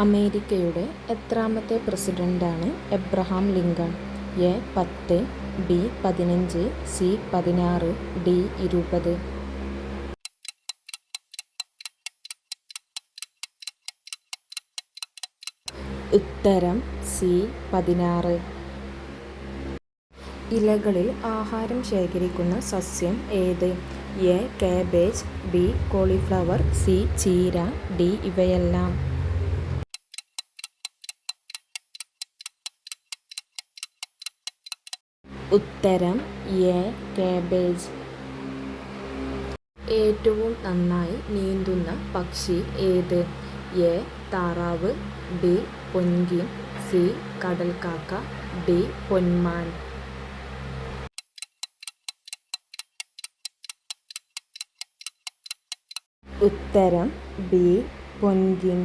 അമേരിക്കയുടെ എത്രാമത്തെ പ്രസിഡന്റാണ് Abraham Lincoln? A 10, B 15, C 16, D 20? ഉത്തരം സി 16. ഇലകളിൽ ആഹാരം ശേഖരിക്കുന്ന സസ്യം ഏത്? A cabbage, B cauliflower, C ചീര, ഡി ഇവയെല്ലാം? ഉത്തരം എ കാബേജ്. ഏറ്റവും നന്നായി നീന്തുന്ന പക്ഷി ഏത്? എ താറാവ്, ബി പെൻഗ്വിൻ, സി കടൽക്കാക്ക, ഡി പൊന്മാൻ? ഉത്തരം ബി പെൻഗ്വിൻ.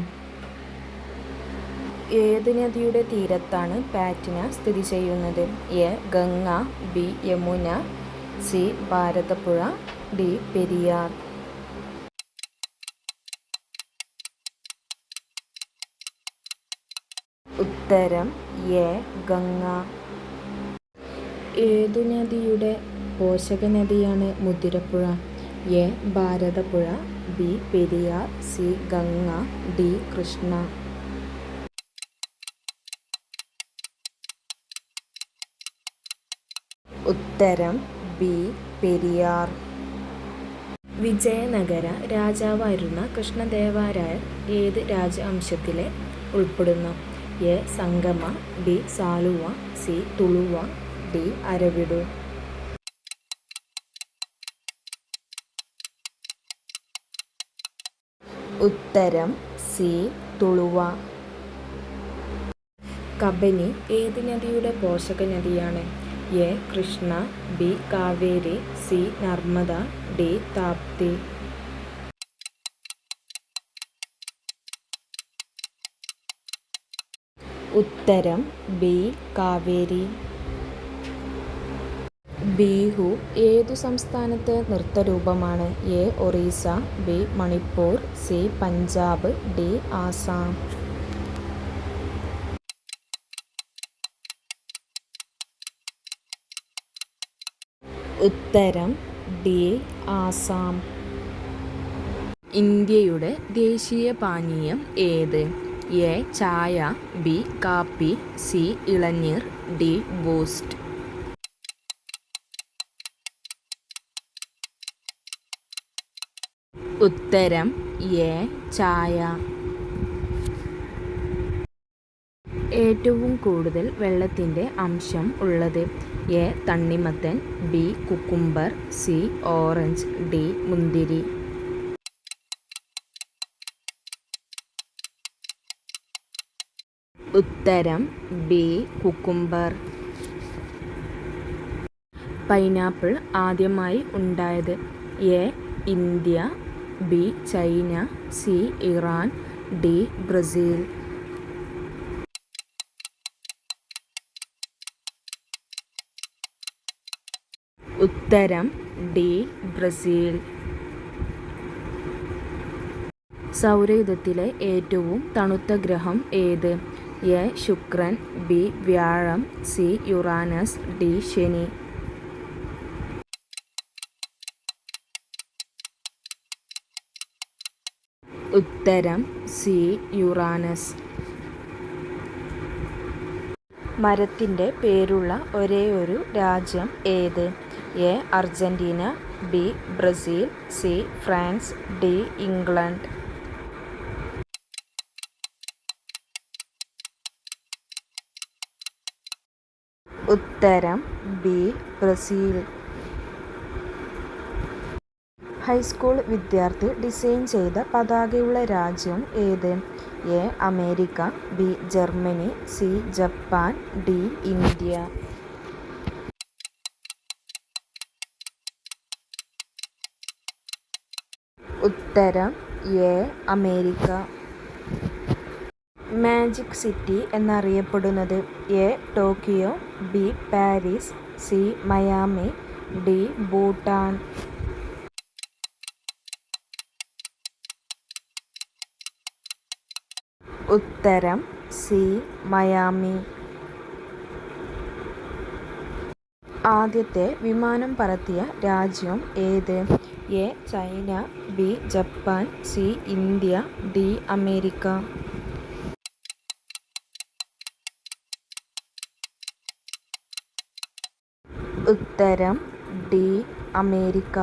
ഏത് നദിയുടെ തീരത്താണ് പാറ്റ്ന സ്ഥിതി ചെയ്യുന്നത്? A Ganga, B Yamuna, C Bharathappuzha, D Periyar? ഉത്തരം എ ഗംഗ. ഏതു നദിയുടെ പോഷക നദിയാണ് Muthirappuzha? A Bharathappuzha, B Periyar, C Ganga, D Krishna? ഉത്തരം ബി പെരിയാർ. വിജയനഗര രാജാവായിരുന്ന കൃഷ്ണദേവരായർ ഏത് രാജവംശത്തിലെ ഉൾപ്പെടുന്നു? A Sangama, B Saluva, C Tuluva, D Aravidu? ഉത്തരം സി തുളുവ. കബനി ഏത് നദിയുടെ പോഷക നദിയാണ്? A Krishna, B Kaveri, C Narmada, D Tapti? ഉത്തരം ബി കാവേരി. ബിഹു ഏതു സംസ്ഥാനത്തെ നൃത്തരൂപമാണ്? A Orissa, B Manipur, C Punjab, D Assam? ഉത്തരം ഡി ആസാം. ഇന്ത്യയുടെ ദേശീയ പാനീയം ഏത്? എ ചായ, ബി കാപ്പി, സി ഇളനീർ, ഡി ബൂസ്റ്റ്? ഉത്തരം എ ചായ. ഏറ്റവും കൂടുതൽ വെള്ളത്തിൻ്റെ അംശം ഉള്ളത്? എ തണ്ണിമത്തൻ, B cucumber, C orange, D മുന്തിരി? ഉത്തരം ബി കുക്കുംബർ. പൈനാപ്പിൾ ആദ്യമായി ഉണ്ടായത്? A India, B China, C Iran, D Brazil? ഉത്തരം ഡി ബ്രസീൽ. സൗരയൂഥത്തിലെ ഏറ്റവും തണുത്ത ഗ്രഹം ഏത്? എ ശുക്രൻ, ബി വ്യാഴം, സി യുറാനസ്, ഡി ശനി? ഉത്തരം സി യുറാനസ്. മരത്തിൻ്റെ പേരുള്ള ഒരേയൊരു രാജ്യം ഏത്? A Argentina, B Brazil, C France, D England? ഉത്തരം ബി ബ്രസീൽ. ഹൈസ്കൂൾ വിദ്യാർത്ഥി ഡിസൈൻ ചെയ്ത പതാകയുള്ള രാജ്യം ഏത്? A America, B Germany, C Japan, D India? ഉത്തരം എ അമേരിക്ക. മാജിക് സിറ്റി എന്നറിയപ്പെടുന്നത്? A Tokyo, B Paris, C Miami, D Bhutan? ഉത്തരം C. Miami. ആദ്യത്തെ വിമാനം പറത്തിയ രാജ്യം ഏത്? A. China, B. Japan, C. India, D. America. ഉത്തരം ഡി. അമേരിക്ക.